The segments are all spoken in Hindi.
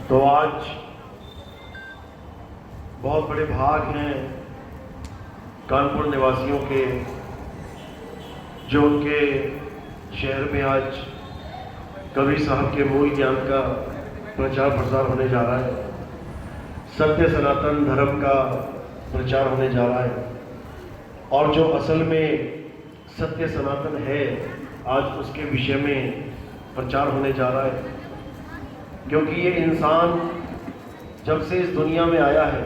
तो आज बहुत बड़े भाग हैं कानपुर निवासियों के, जो उनके शहर में आज कबीर साहब के मूल ज्ञान का प्रचार प्रसार होने जा रहा है, सत्य सनातन धर्म का प्रचार होने जा रहा है। और जो असल में सत्य सनातन है आज उसके विषय में प्रचार होने जा रहा है, क्योंकि ये इंसान जब से इस दुनिया में आया है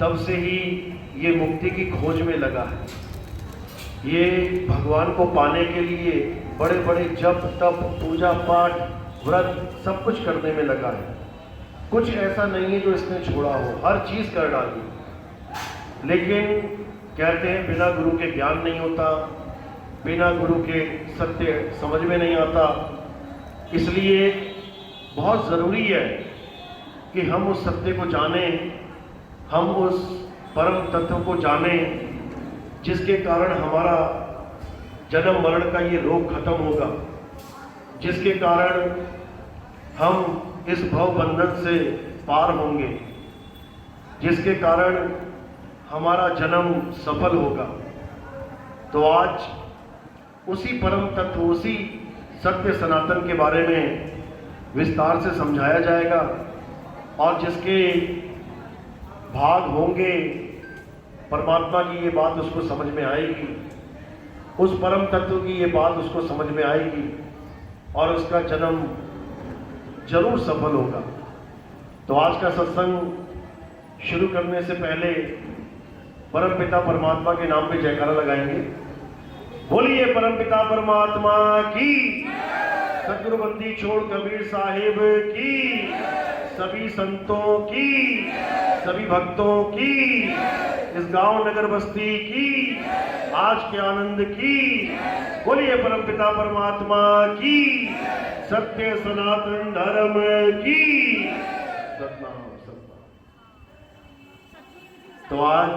तब से ही ये मुक्ति की खोज में लगा है। ये भगवान को पाने के लिए बड़े बड़े जप तप पूजा पाठ व्रत सब कुछ करने में लगा है। कुछ ऐसा नहीं है जो इसने छोड़ा हो, हर चीज़ कर डाली। लेकिन कहते हैं बिना गुरु के ज्ञान नहीं होता, बिना गुरु के सत्य समझ में नहीं आता। इसलिए बहुत ज़रूरी है कि हम उस सत्य को जानें, हम उस परम तत्व को जानें जिसके कारण हमारा जन्म मरण का ये रोग खत्म होगा, जिसके कारण हम इस भव बंधन से पार होंगे, जिसके कारण हमारा जन्म सफल होगा। तो आज उसी परम तत्व, उसी सत्य सनातन के बारे में विस्तार से समझाया जाएगा और जिसके भाग होंगे परमात्मा की ये बात उसको समझ में आएगी, उस परम तत्व की ये बात उसको समझ में आएगी और उसका जन्म जरूर सफल होगा। तो आज का सत्संग शुरू करने से पहले परम पिता परमात्मा के नाम पे जयकारा लगाएंगे। बोलिए परम पिता परमात्मा की, सतगुरु बंदी छोड़ कबीर साहिब की, सभी संतों की, सभी भक्तों की, इस गांव नगर बस्ती की, आज के आनंद की। बोलिए परम पिता परमात्मा की, सत्य सनातन धर्म की। सतनाम सतनाम। तो आज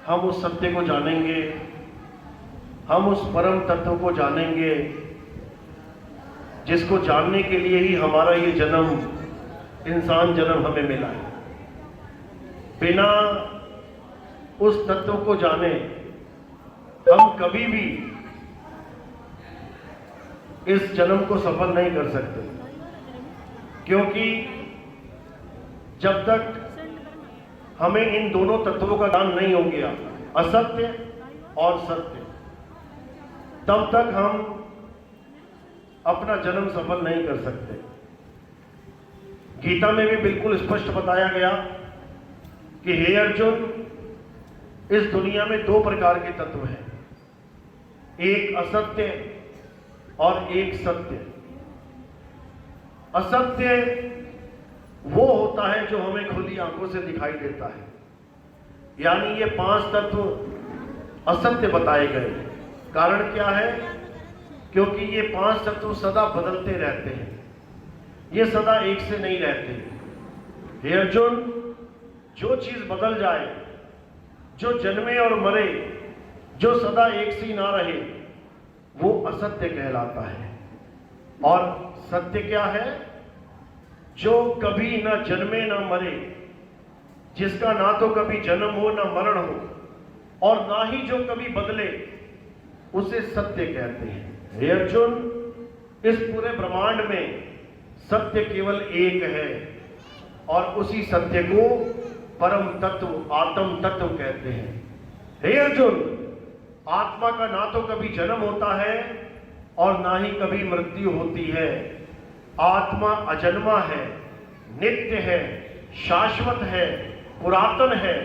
हम उस सत्य को जानेंगे, हम उस परम तत्व को जानेंगे जिसको जानने के लिए ही हमारा ये जन्म, इंसान जन्म हमें मिला है। बिना उस तत्व को जाने हम कभी भी इस जन्म को सफल नहीं कर सकते, क्योंकि जब तक हमें इन दोनों तत्वों का ज्ञान नहीं हो गया, असत्य और सत्य, तब तक हम अपना जन्म सफल नहीं कर सकते। गीता में भी बिल्कुल स्पष्ट बताया गया कि हे अर्जुन, इस दुनिया में दो प्रकार के तत्व हैं, एक असत्य और एक सत्य। असत्य वो होता है जो हमें खुली आंखों से दिखाई देता है, यानी ये पांच तत्व असत्य बताए गए। कारण क्या है? क्योंकि ये पांच तत्व सदा बदलते रहते हैं, ये सदा एक से नहीं रहते। हे अर्जुन, जो चीज बदल जाए, जो जन्मे और मरे, जो सदा एक सी ना रहे, वो असत्य कहलाता है। और सत्य क्या है? जो कभी ना जन्मे ना मरे, जिसका ना तो कभी जन्म हो ना मरण हो, और ना ही जो कभी बदले, उसे सत्य कहते हैं। हे अर्जुन, इस पूरे ब्रह्मांड में सत्य केवल एक है और उसी सत्य को परम तत्व, आत्म तत्व कहते हैं। हे अर्जुन, आत्मा का ना तो कभी जन्म होता है और ना ही कभी मृत्यु होती है। आत्मा अजन्मा है, नित्य है, शाश्वत है, पुरातन है।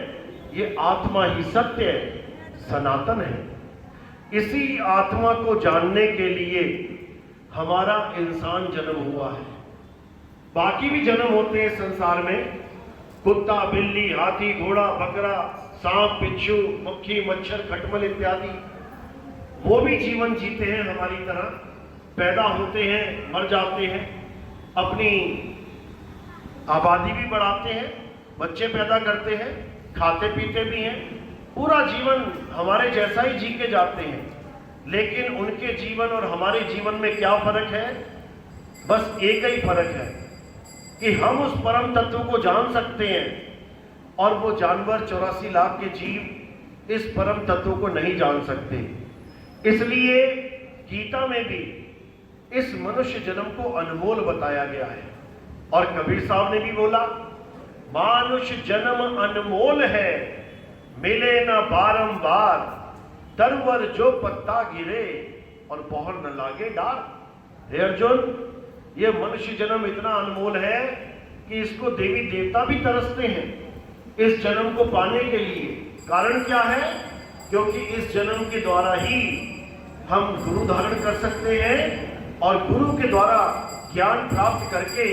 ये आत्मा ही सत्य है, सनातन है। इसी आत्मा को जानने के लिए हमारा इंसान जन्म हुआ है। बाकी भी जन्म होते हैं संसार में, कुत्ता बिल्ली हाथी घोड़ा बकरा सांप बिच्छू मक्खी मच्छर खटमल इत्यादि, वो भी जीवन जीते हैं हमारी तरह, पैदा होते हैं मर जाते हैं, अपनी आबादी भी बढ़ाते हैं, बच्चे पैदा करते हैं, खाते पीते भी हैं, पूरा जीवन हमारे जैसा ही जी के जाते हैं। लेकिन उनके जीवन और हमारे जीवन में क्या फर्क है? बस एक ही फर्क है कि हम उस परम तत्व को जान सकते हैं और वो जानवर 84 लाख के जीव इस परम तत्व को नहीं जान सकते। इसलिए गीता में भी इस मनुष्य जन्म को अनमोल बताया गया है। और कबीर साहब ने भी बोला, मानुष जन्म अनमोल है, मिले न बारंबार, तरवर जो पत्ता गिरे और पौर न लागे डार। हे अर्जुन, ये मनुष्य जन्म इतना अनमोल है कि इसको देवी देवता भी तरसते हैं इस जन्म को पाने के लिए। कारण क्या है? क्योंकि इस जन्म के द्वारा ही हम गुरु धारण कर सकते हैं और गुरु के द्वारा ज्ञान प्राप्त करके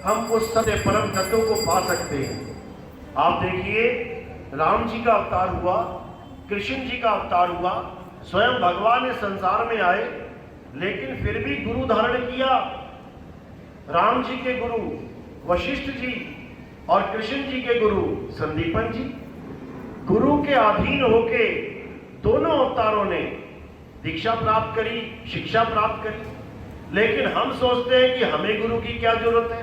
हम उस सत्य परम तत्व को पा सकते हैं। आप देखिए, राम जी का अवतार हुआ, कृष्ण जी का अवतार हुआ, स्वयं भगवान इस संसार में आए, लेकिन फिर भी गुरु धारण किया। राम जी के गुरु वशिष्ठ जी और कृष्ण जी के गुरु संदीपन जी। गुरु के अधीन होके दोनों अवतारों ने दीक्षा प्राप्त करी, शिक्षा प्राप्त करी। लेकिन हम सोचते हैं कि हमें गुरु की क्या जरूरत है?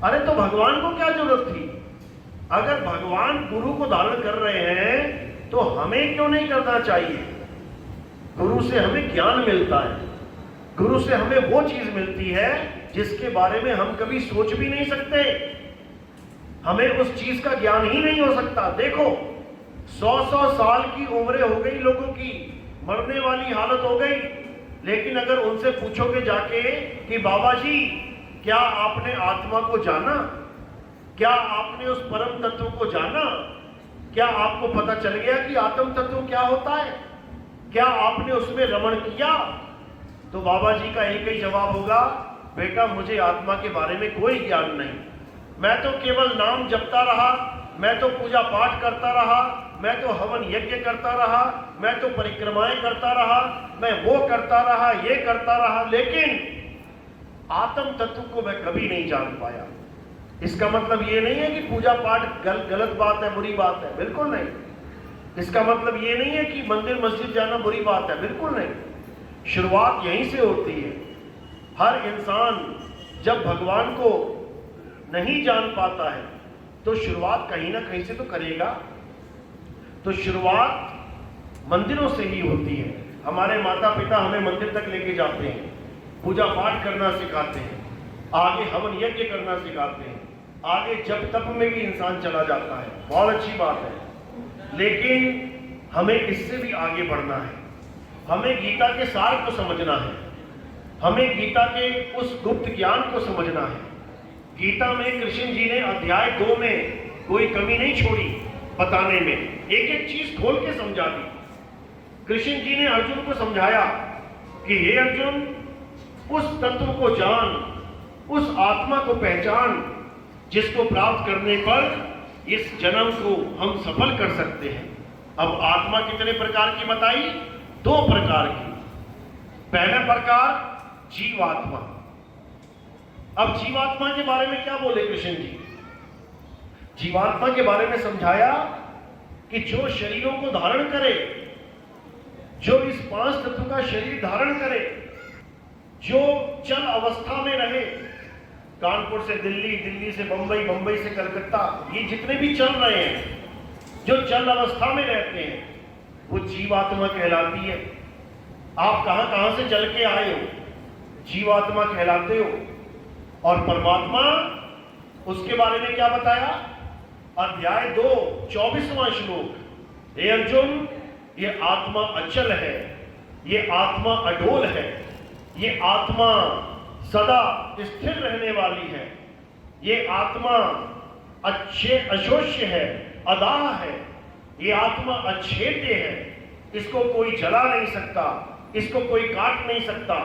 अरे तो भगवान को क्या जरूरत थी? अगर भगवान गुरु को धारण कर रहे हैं तो हमें क्यों नहीं करना चाहिए? गुरु से हमें ज्ञान मिलता है, गुरु से हमें वो चीज मिलती है जिसके बारे में हम कभी सोच भी नहीं सकते। हमें उस चीज का ज्ञान ही नहीं हो सकता। देखो, 100-100 साल की उम्रें हो गई लोगों की, मरने वाली हालत हो गई, लेकिन अगर उनसे पूछोगे जाके कि बाबा जी, क्या आपने आत्मा को जाना? क्या आपने उस परम तत्व को जाना? क्या आपको पता चल गया कि आत्म तत्व क्या होता है? क्या आपने उसमें रमण किया? तो बाबा जी का एक ही जवाब होगा, बेटा मुझे आत्मा के बारे में कोई ज्ञान नहीं, मैं तो केवल नाम जपता रहा, मैं तो पूजा पाठ करता रहा, मैं तो हवन यज्ञ करता रहा, मैं तो परिक्रमाएं करता रहा, मैं वो करता रहा, ये करता रहा, लेकिन आत्म तत्व को मैं कभी नहीं जान पाया। इसका मतलब ये नहीं है कि पूजा पाठ गलत बात है, बुरी बात है, बिल्कुल नहीं। इसका मतलब ये नहीं है कि मंदिर मस्जिद जाना बुरी बात है, बिल्कुल नहीं। शुरुआत यहीं से होती है। हर इंसान जब भगवान को नहीं जान पाता है तो शुरुआत कहीं ना कहीं से तो करेगा। तो शुरुआत मंदिरों से ही होती है। हमारे माता पिता हमें मंदिर तक लेके जाते हैं, पूजा पाठ करना सिखाते हैं, आगे हवन यज्ञ करना सिखाते हैं, आगे जप तप में भी इंसान चला जाता है, बहुत अच्छी बात है। लेकिन हमें इससे भी आगे बढ़ना है। हमें गीता के सार को समझना है, हमें गीता के उस गुप्त ज्ञान को समझना है। गीता में कृष्ण जी ने अध्याय 2 में कोई कमी नहीं छोड़ी बताने में, एक एक चीज खोल के समझा दी। कृष्ण जी ने अर्जुन को समझाया कि हे अर्जुन, उस तत्व को जान, उस आत्मा को पहचान जिसको प्राप्त करने पर इस जन्म को हम सफल कर सकते हैं। अब आत्मा कितने प्रकार की बताई? 2 प्रकार की। पहला प्रकार जीवात्मा। अब जीवात्मा के बारे में क्या बोले कृष्ण जी? जीवात्मा के बारे में समझाया कि जो शरीरों को धारण करे, जो इस 5 तत्व का शरीर धारण करे, जो चल अवस्था में रहे, कानपुर से दिल्ली, दिल्ली से बंबई, बंबई से कलकत्ता, ये जितने भी चल रहे हैं, जो चल अवस्था में रहते हैं, वो जीवात्मा कहलाती है। आप कहां कहां से चल के आए हो, जीवात्मा कहलाते हो। और परमात्मा, उसके बारे में क्या बताया? अध्याय 2 24वां श्लोक, हे अर्जुन, ये आत्मा अचल है, ये आत्मा अडोल है, ये आत्मा सदा स्थिर रहने वाली है, ये आत्मा अशोष्य है, अदाह है, ये आत्मा अछेद्य है, इसको कोई जला नहीं सकता, इसको कोई काट नहीं सकता,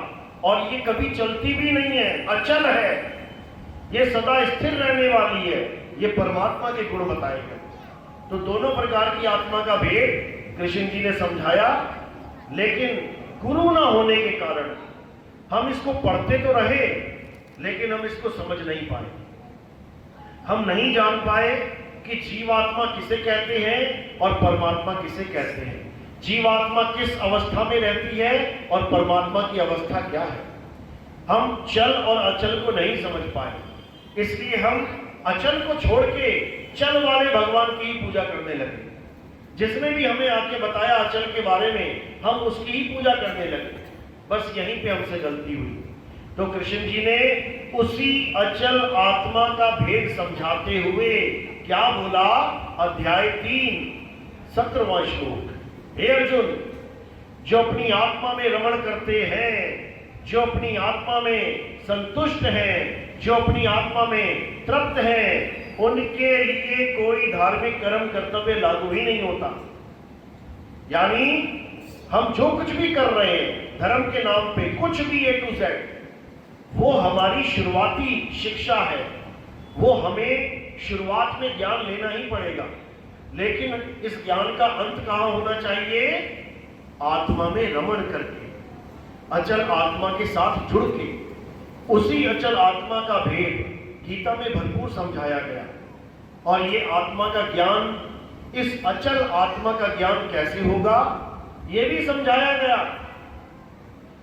और ये कभी चलती भी नहीं है, अचल है, ये सदा स्थिर रहने वाली है। ये परमात्मा के गुण बताए गए। तो दोनों प्रकार की आत्मा का भेद कृष्ण जी ने समझाया, लेकिन गुरु ना होने के कारण हम इसको पढ़ते तो रहे, लेकिन हम इसको समझ नहीं पाए। हम नहीं जान पाए कि जीवात्मा किसे कहते हैं और परमात्मा किसे कहते हैं, जीवात्मा किस अवस्था में रहती है और परमात्मा की अवस्था क्या है। हम चल और अचल को नहीं समझ पाए, इसलिए हम अचल को छोड़ के चल वाले भगवान की ही पूजा करने लगे। जिसने भी हमें आके बताया अचल के बारे में, हम उसकी ही पूजा करने लगे। बस यहीं पे हमसे गलती हुई। तो कृष्ण जी ने उसी अचल आत्मा का भेद समझाते हुए क्या बोला? अध्याय 3 17वां श्लोक, हे अर्जुन, जो अपनी आत्मा में रमण करते हैं, जो अपनी आत्मा में संतुष्ट हैं, जो अपनी आत्मा में तृप्त हैं, उनके लिए कोई धार्मिक कर्म कर्तव्य लागू ही नहीं होता। यानी हम जो कुछ भी कर रहे हैं धर्म के नाम पे, कुछ भी A to Z, वो हमारी शुरुआती शिक्षा है। वो हमें शुरुआत में ज्ञान लेना ही पड़ेगा, लेकिन इस ज्ञान का अंत कहां होना चाहिए? आत्मा में रमण करके, अचल आत्मा के साथ जुड़ के। उसी अचल आत्मा का भेद गीता में भरपूर समझाया गया। और ये आत्मा का ज्ञान, इस अचल आत्मा का ज्ञान कैसे होगा ये भी समझाया गया,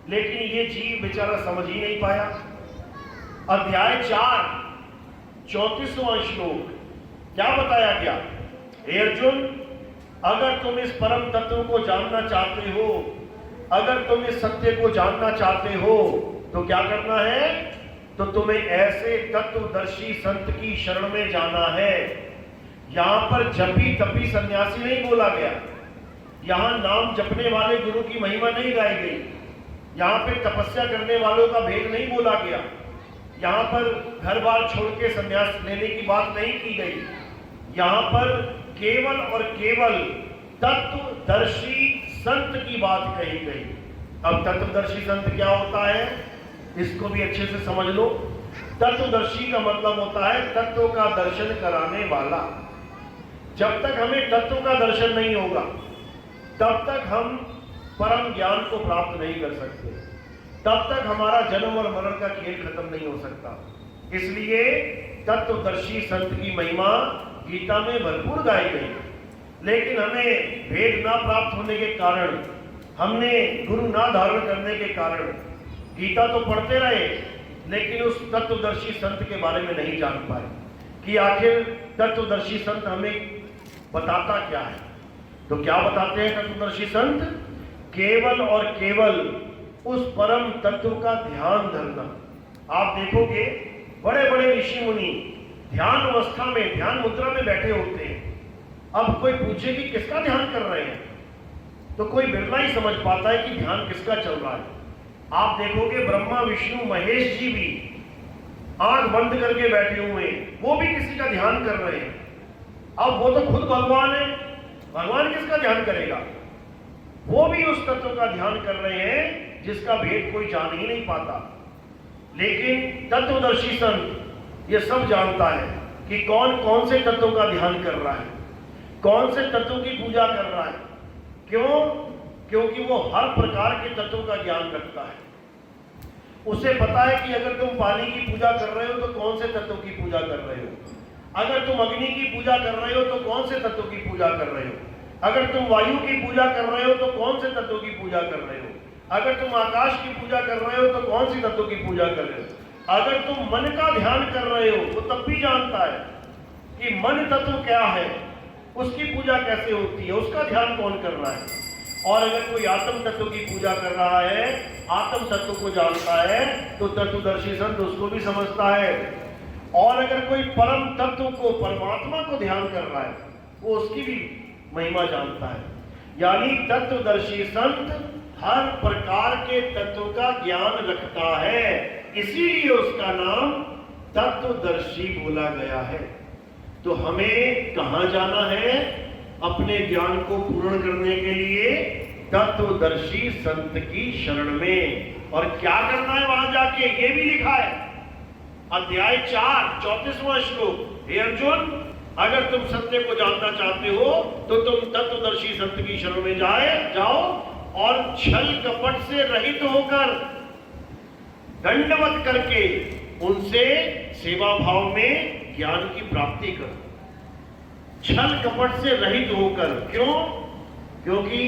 लेकिन ये जीव बेचारा समझ ही नहीं पाया। अध्याय 4 34वां श्लोक क्या बताया गया? हे अर्जुन, अगर तुम इस परम तत्व को जानना चाहते हो, अगर तुम इस सत्य को जानना चाहते हो, तो क्या करना है? तो तुम्हें ऐसे तत्वदर्शी संत की शरण में जाना है। यहां पर जपी तपी सन्यासी नहीं बोला गया, यहां नाम जपने वाले गुरु की महिमा नहीं गाई गई, यहां पे तपस्या करने वालों का भेद नहीं बोला गया, यहां पर घर बार छोड़ के सन्यास लेने की बात नहीं की गई। यहां पर केवल और केवल तत्वदर्शी संत की बात कही गई। अब तत्वदर्शी संत क्या होता है, इसको भी अच्छे से समझ लो। तत्वदर्शी का मतलब होता है तत्व का दर्शन कराने वाला। जब तक हमें तत्व का दर्शन नहीं होगा, तब तक हम परम ज्ञान को प्राप्त नहीं कर सकते, तब तक हमारा जन्म और मरण का खेल खत्म नहीं हो सकता। इसलिए तत्वदर्शी संत की महिमा गीता में भरपूर गाई गई, लेकिन हमें भेद ना प्राप्त होने के कारण, हमने गुरु ना धारण करने के कारण गीता तो पढ़ते रहे, लेकिन उस तत्वदर्शी संत के बारे में नहीं जान पाए कि आखिर तत्वदर्शी संत हमें बताता क्या है। तो क्या बताते हैं तत्वदर्शी संत? केवल और केवल उस परम तत्व का ध्यान धरना। आप देखोगे बड़े बड़े ऋषि मुनि ध्यान अवस्था में, ध्यान मुद्रा में बैठे होते हैं। अब कोई पूछे कि किसका ध्यान कर रहे हैं, तो कोई बिरला ही समझ पाता है कि ध्यान किसका चल रहा है। आप देखोगे ब्रह्मा विष्णु महेश जी भी आंख बंद करके बैठे हुए हैं, वो भी किसी का ध्यान कर रहे हैं। अब वो तो खुद भगवान है, भगवान किसका ध्यान करेगा? वो भी उस तत्व का ध्यान कर रहे हैं जिसका भेद कोई जान ही नहीं पाता। लेकिन तत्वदर्शी संत ये सब जानता है कि कौन कौन से तत्वों का ध्यान कर रहा है, कौन से तत्वों की पूजा कर रहा है। क्यों? क्योंकि वो हर प्रकार के तत्वों का ज्ञान रखता है। उसे पता है कि अगर तुम पानी की पूजा कर रहे हो तो कौन से तत्व की पूजा कर रहे हो, अगर तुम अग्नि की पूजा कर रहे हो तो कौन से तत्व की पूजा कर रहे हो, अगर तुम वायु की पूजा कर रहे हो तो कौन से तत्व की पूजा कर रहे हो, अगर तुम आकाश की पूजा कर रहे हो तो कौन सी तत्व की पूजा कर रहे हो, अगर तुम मन का ध्यान कर रहे हो तो तब भी जानता है कि मन तत्व क्या है, उसकी पूजा कैसे होती है, उसका ध्यान कौन कर रहा है। और अगर कोई आत्म तत्व की पूजा कर रहा है, आत्म तत्व को जानता है, तो तत्वदर्शी संत उसको भी समझता है। और अगर कोई परम तत्व को, परमात्मा को ध्यान कर रहा है, वो उसकी भी महिमा जानता है। यानी तत्वदर्शी संत हर प्रकार के तत्व का ज्ञान रखता है, इसीलिए उसका नाम तत्वदर्शी बोला गया है। तो हमें कहां जाना है अपने ज्ञान को पूर्ण करने के लिए? तत्वदर्शी संत की शरण में। और क्या करना है वहां जाके, ये भी लिखा है अध्याय 4 34वां श्लोक, हे अर्जुन, अगर तुम सत्य को जानना चाहते हो तो तुम तत्वदर्शी संत की शरण में जाओ और छल कपट से रहित होकर, दंडवत करके उनसे सेवा भाव में ज्ञान की प्राप्ति करो। छल कपट से रहित होकर। क्यों? क्योंकि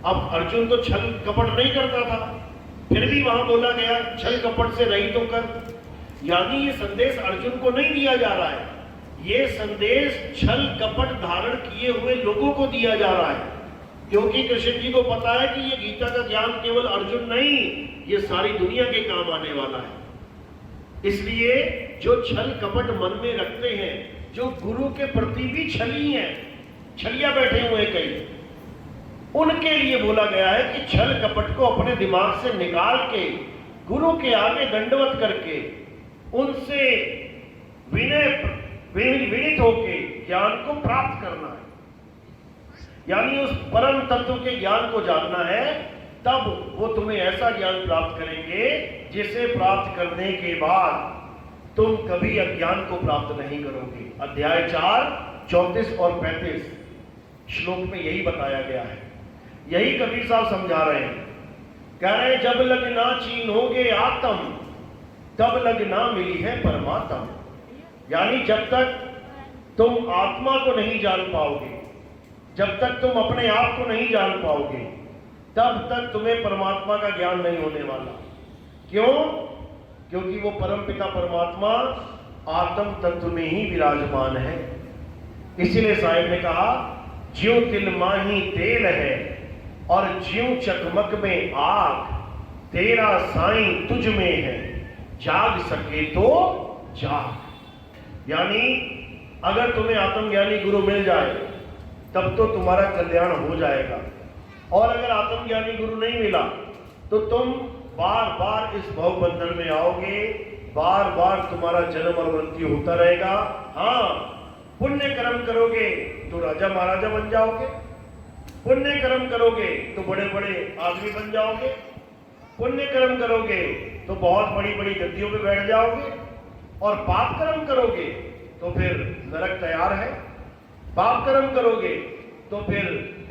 अब अर्जुन तो छल कपट नहीं करता था, फिर भी वहां बोला गया छल कपट से रहित होकर, यानी ये संदेश अर्जुन को नहीं दिया जा रहा है, ये संदेश छल कपट धारण किए हुए लोगों को दिया जा रहा है। क्योंकि कृष्ण जी को पता है कि ये गीता का ज्ञान केवल अर्जुन नहीं, ये सारी दुनिया के काम आने वाला है। इसलिए जो छल कपट मन में रखते हैं, जो गुरु के प्रति भी छली हैं, छलिया बैठे हुए कई, उनके लिए बोला गया है कि छल कपट को अपने दिमाग से निकाल के गुरु के आगे दंडवत करके उनसे विनीत होके ज्ञान को प्राप्त करना है, यानी उस परम तत्व के ज्ञान को जानना है। तब वो तुम्हें ऐसा ज्ञान प्राप्त करेंगे जिसे प्राप्त करने के बाद तुम कभी अज्ञान को प्राप्त नहीं करोगे। अध्याय 4, 34 और 35 श्लोक में यही बताया गया है। यही कबीर साहब समझा रहे हैं, कह रहे हैं जब लग ना चीन्होगे आत्म तब लग ना मिली है परमात्म। यानी जब तक तुम आत्मा को नहीं जान पाओगे, जब तक तुम अपने आप को नहीं जान पाओगे, तब तक तुम्हें परमात्मा का ज्ञान नहीं होने वाला। क्यों? क्योंकि वो परमपिता परमात्मा आत्म तत्व में ही विराजमान है। इसीलिए साहिब ने कहा ज्यों तिल माही तेल है और ज्यों चकमक में आग, तेरा साईं तुझ में है, जाग सके तो जाग। यानी अगर तुम्हें आत्मज्ञानी गुरु मिल जाए तब तो तुम्हारा कल्याण हो जाएगा, और अगर आत्मज्ञानी गुरु नहीं मिला तो तुम बार बार इस भव बंधन में आओगे, बार बार तुम्हारा जन्म और मृत्यु होता रहेगा। हाँ, पुण्य कर्म करोगे तो राजा महाराजा बन जाओगे, पुण्य कर्म करोगे तो बड़े बड़े आदमी बन जाओगे, पुण्य कर्म करोगे तो बहुत बड़ी बड़ी गद्दियों पे बैठ जाओगे, और पाप कर्म करोगे तो फिर नरक तैयार है। पाप कर्म करोगे तो फिर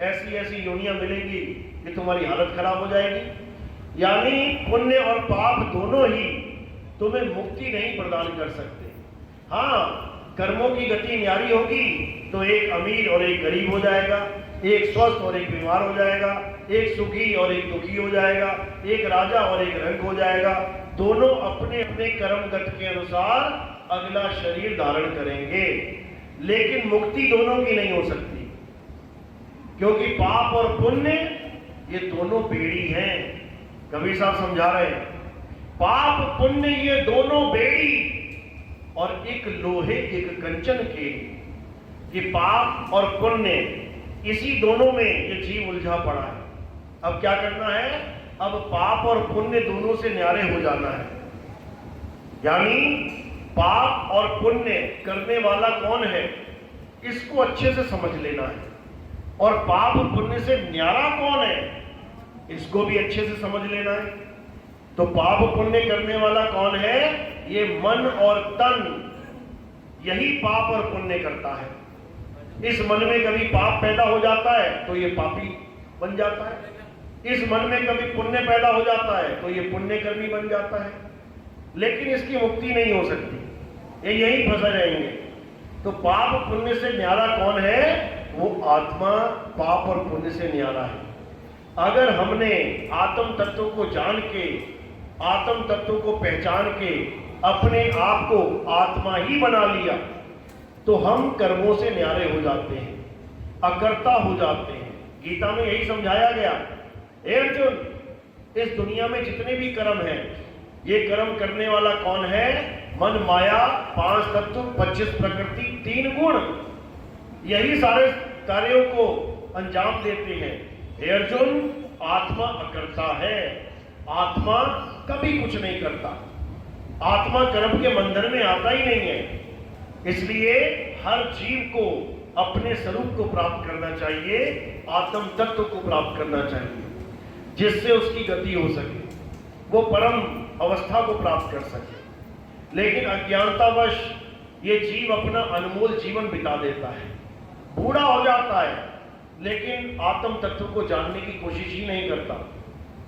ऐसी ऐसी योनियां मिलेंगी कि तुम्हारी हालत खराब हो जाएगी। यानी पुण्य और पाप दोनों ही तुम्हें मुक्ति नहीं प्रदान कर सकते। हाँ, कर्मों की गति न्यारी होगी तो एक अमीर और एक गरीब हो जाएगा, एक स्वस्थ और एक बीमार हो जाएगा, एक सुखी और एक दुखी हो जाएगा, एक राजा और एक रंक हो जाएगा। दोनों अपने अपने कर्म गत के अनुसार अगला शरीर धारण करेंगे, लेकिन मुक्ति दोनों की नहीं हो सकती, क्योंकि पाप और पुण्य ये दोनों बेड़ी हैं। कबीर साहब समझा रहे हैं, पाप पुण्य ये दोनों बेड़ी और एक लोहे एक कंचन के, कि पाप और पुण्य इसी दोनों में ये जीव उलझा पड़ा है। अब क्या करना है? अब पाप और पुण्य दोनों से न्यारे हो जाना है। यानी पाप और पुण्य करने वाला कौन है, इसको अच्छे से समझ लेना है, और पाप पुण्य से न्यारा कौन है, इसको भी अच्छे से समझ लेना है। तो पाप पुण्य करने वाला कौन है? ये मन और तन, यही पाप और पुण्य करता है। इस मन में कभी पाप पैदा हो जाता है तो ये पापी बन जाता है, इस मन में कभी पुण्य पैदा हो जाता है तो ये पुण्य कर्मी बन जाता है, लेकिन इसकी मुक्ति नहीं हो सकती, ये यही फंसे रहेंगे। तो पाप पुण्य से न्यारा कौन है? वो आत्मा पाप और पुण्य से न्यारा है। अगर हमने आत्म तत्व को जान के, आत्म तत्व को पहचान के अपने आप को आत्मा ही बना लिया तो हम कर्मों से न्यारे हो जाते हैं, अकर्ता हो जाते हैं। गीता में यही समझाया गया, हे अर्जुन, इस दुनिया में जितने भी कर्म हैं, ये कर्म करने वाला कौन है? मन, माया, 5 तत्व, 25 प्रकृति, 3 गुण, यही सारे कार्यों को अंजाम देते हैं। हे अर्जुन, आत्मा अकर्ता है, आत्मा कभी कुछ नहीं करता, आत्मा कर्म के बंधन में आता ही नहीं है। इसलिए हर जीव को अपने स्वरूप को प्राप्त करना चाहिए, आत्म तत्व को प्राप्त करना चाहिए, जिससे उसकी गति हो सके, वो परम अवस्था को प्राप्त कर सके। लेकिन अज्ञानतावश ये जीव अपना अनमोल जीवन बिता देता है, बूढ़ा हो जाता है, लेकिन आत्म तत्व को जानने की कोशिश ही नहीं करता,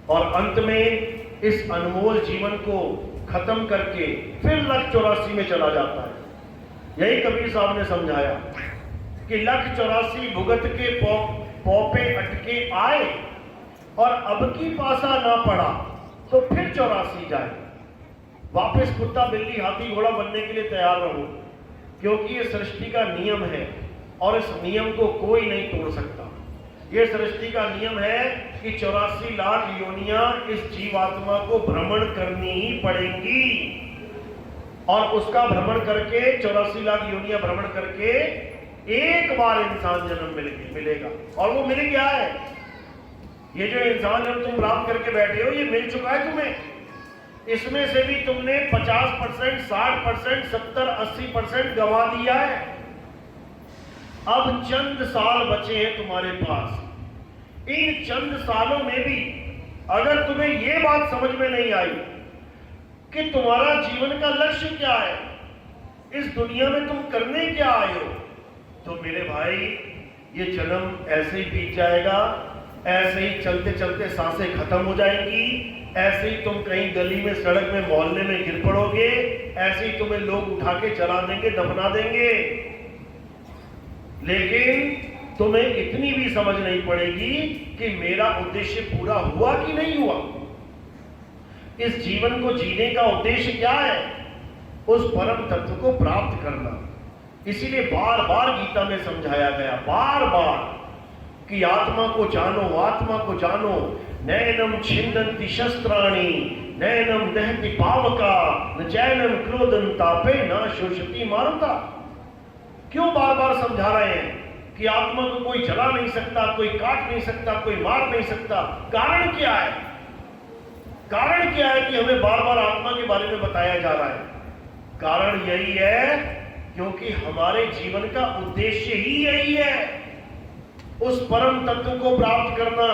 और अंत में इस अनमोल जीवन को खत्म करके फिर लख 84 में चला जाता है। यही कबीर साहब ने समझाया कि लख 84 भुगत के पौपे अटके आए और अब की पासा ना पड़ा, तो फिर 84 जाए। वापस कुत्ता बिल्ली हाथी घोड़ा बनने के लिए तैयार रहो, क्योंकि ये सृष्टि का नियम है और इस नियम को कोई नहीं तोड़ सकता। ये सृष्टि का नियम है कि 84 लाख योनियां इस जीवात्मा को भ्रमण करनी ही पड़ेंगी, और उसका भ्रमण करके 84 लाख योनियां भ्रमण करके एक बार इंसान जन्म मिलेगा। और वो मिल गया है। ये जो इंसान जब तुम प्राप्त करके बैठे हो, ये मिल चुका है तुम्हें। इसमें से भी तुमने 50%, 60%, 70, 80% गंवा दिया है। अब चंद साल बचे हैं तुम्हारे पास। इन चंद सालों में भी अगर तुम्हें यह बात समझ में नहीं आई कि तुम्हारा जीवन का लक्ष्य क्या है, इस दुनिया में तुम करने क्या आए हो, तो मेरे भाई ये जन्म ऐसे ही बीत जाएगा। ऐसे ही चलते चलते सांसें खत्म हो जाएंगी। ऐसे ही तुम कहीं गली में, सड़क में, मोहल्ले में गिर पड़ोगे। ऐसे ही तुम्हें लोग उठा के चला देंगे, दफना देंगे। लेकिन तुम्हें इतनी भी समझ नहीं पड़ेगी कि मेरा उद्देश्य पूरा हुआ कि नहीं हुआ। इस जीवन को जीने का उद्देश्य क्या है? उस परम तत्व को प्राप्त करना। इसीलिए बार बार गीता में समझाया गया, बार बार, कि आत्मा को जानो, आत्मा को जानो। नैनम छिन्दन्ति शस्त्राणि नैनम दहति पावका न चैनम क्रोधं तापे न शोषति मारुता। क्यों बार बार समझा रहे हैं कि आत्मा को कोई जला नहीं सकता, कोई काट नहीं सकता, कोई मार नहीं सकता? कारण क्या है? कारण क्या है कि हमें बार बार आत्मा के बारे में बताया जा रहा है? कारण यही है क्योंकि हमारे जीवन का उद्देश्य ही यही है, उस परम तत्व को प्राप्त करना।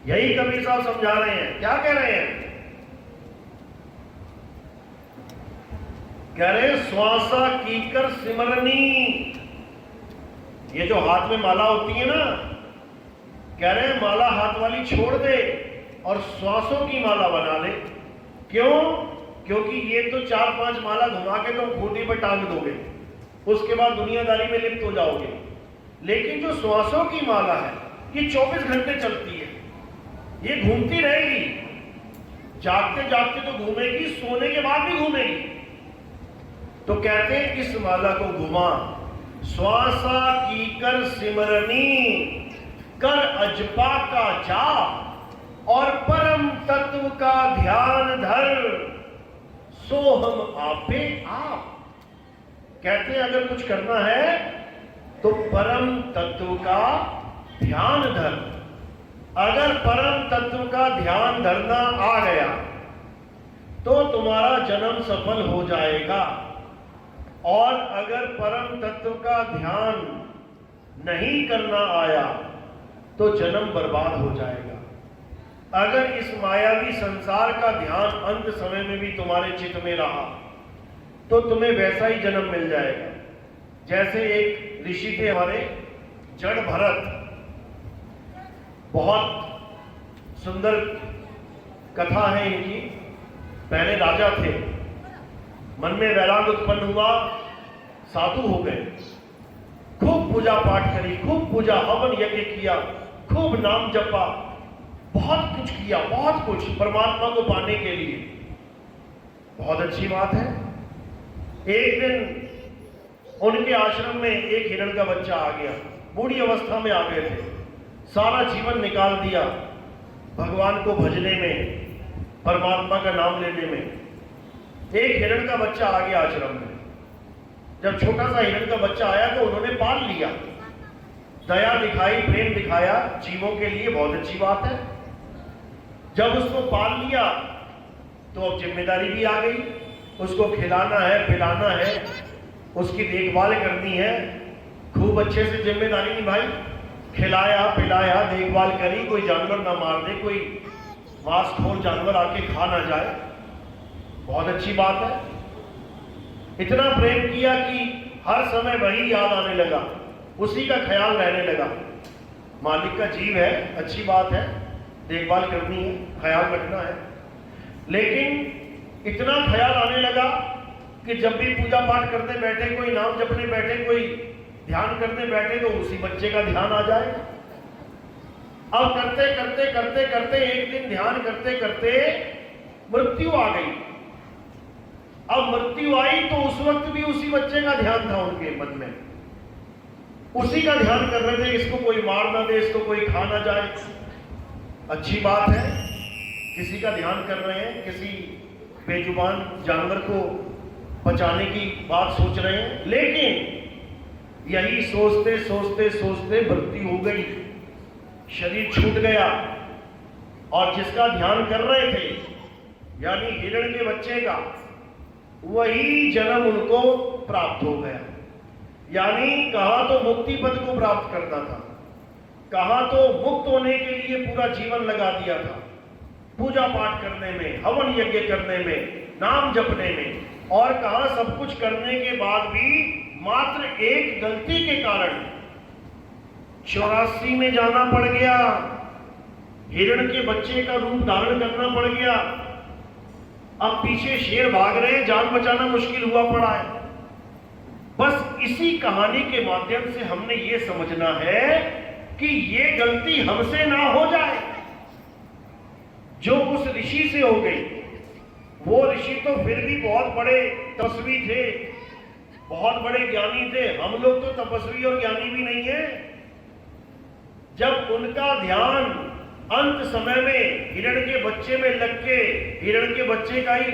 यही कबीर साहब समझा रहे हैं। क्या कह रहे हैं? कह रहे श्वासा कीकर सिमरनी। ये जो हाथ में माला होती है ना, कह रहे हैं माला हाथ वाली छोड़ दे और श्वासों की माला बना ले। क्यों? क्योंकि ये तो 4-5 माला घुमा के तुम खूंटी पर टांग दोगे, उसके बाद दुनियादारी में लिप्त हो जाओगे। लेकिन जो श्वासों की माला है, ये 24 घंटे चलती है, ये घूमती रहेगी। जागते जागते तो घूमेगी, सोने के बाद भी घूमेगी। तो कहते हैं इस माला को घुमा, श्वासा की कर सिमरनी, कर अजपा का जाप और परम तत्व का ध्यान धर, सो हम आपे आप। कहते हैं अगर कुछ करना है तो परम तत्व का ध्यान धर। अगर परम तत्व का ध्यान धरना आ गया तो तुम्हारा जन्म सफल हो जाएगा। और अगर परम तत्व का ध्यान नहीं करना आया तो जन्म बर्बाद हो जाएगा। अगर इस मायावी संसार का ध्यान अंत समय में भी तुम्हारे चित्त में रहा तो तुम्हें वैसा ही जन्म मिल जाएगा। जैसे एक ऋषि थे हमारे, जड़ भरत, बहुत सुंदर कथा है इनकी। पहले राजा थे, मन में वैराग उत्पन्न हुआ, साधु हो गए, खूब पूजा पाठ करी, खूब पूजा हवन यज्ञ किया, खूब नाम जपा, बहुत कुछ किया, बहुत कुछ परमात्मा को पाने के लिए। बहुत अच्छी बात है। एक दिन उनके आश्रम में एक हिरण का बच्चा आ गया, बूढ़ी अवस्था में आ गए थे, सारा जीवन निकाल दिया भगवान को भजने में, परमात्मा का नाम लेने में। एक हिरण का बच्चा आ गया आश्रम में। जब छोटा सा हिरण का बच्चा आया तो उन्होंने पाल लिया, दया दिखाई, प्रेम दिखाया जीवों के लिए, बहुत अच्छी बात है। जब उसको पाल लिया तो अब जिम्मेदारी भी आ गई, उसको खिलाना है, पिलाना है, उसकी देखभाल करनी है। खूब अच्छे से जिम्मेदारी निभाई, खिलाया पिलाया, देखभाल करी, कोई जानवर ना मार दे, कोई मांसखोर जानवर आके खा ना जाए, बहुत अच्छी बात है। इतना प्रेम किया कि हर समय वही याद आने लगा, उसी का ख्याल रहने लगा। मालिक का जीव है, अच्छी बात है, देखभाल करनी है, ख्याल रखना है। लेकिन इतना ख्याल आने लगा कि जब भी पूजा पाठ करने बैठे, कोई नाम जपने बैठे, कोई ध्यान करने बैठे, तो उसी बच्चे का ध्यान आ जाए। अब करते करते करते करते एक दिन ध्यान करते करते मृत्यु आ गई। अब मृत्यु आई तो उस वक्त भी उसी बच्चे का ध्यान था उनके मन में, उसी का ध्यान कर रहे थे, इसको कोई मार ना दे, इसको कोई खा ना जाए। अच्छी बात है, किसी का ध्यान कर रहे हैं, किसी बेजुबान जानवर को बचाने की बात सोच रहे हैं, लेकिन यही सोचते सोचते सोचते मृत्यु हो गई, शरीर छूट गया। और जिसका ध्यान कर रहे थे यानी हिरण के बच्चे का, वही जन्म उनको प्राप्त हो गया। यानी कहां तो मुक्ति पद को प्राप्त करना था, कहां तो मुक्त होने के लिए पूरा जीवन लगा दिया था, पूजा पाठ करने में, हवन यज्ञ करने में, नाम जपने में, और कहां सब कुछ करने के बाद भी मात्र एक गलती के कारण 84 में जाना पड़ गया, हिरण के बच्चे का रूप धारण करना पड़ गया। अब पीछे शेर भाग रहे हैं, जान बचाना मुश्किल हुआ पड़ा है। बस इसी कहानी के माध्यम से हमने ये समझना है कि ये गलती हमसे ना हो जाए जो उस ऋषि से हो गई। वो ऋषि तो फिर भी बहुत बड़े तपस्वी थे, बहुत बड़े ज्ञानी थे, हम लोग तो तपस्वी और ज्ञानी भी नहीं है। जब उनका ध्यान अंत समय में हिरण के बच्चे में लग के हिरण के बच्चे का ही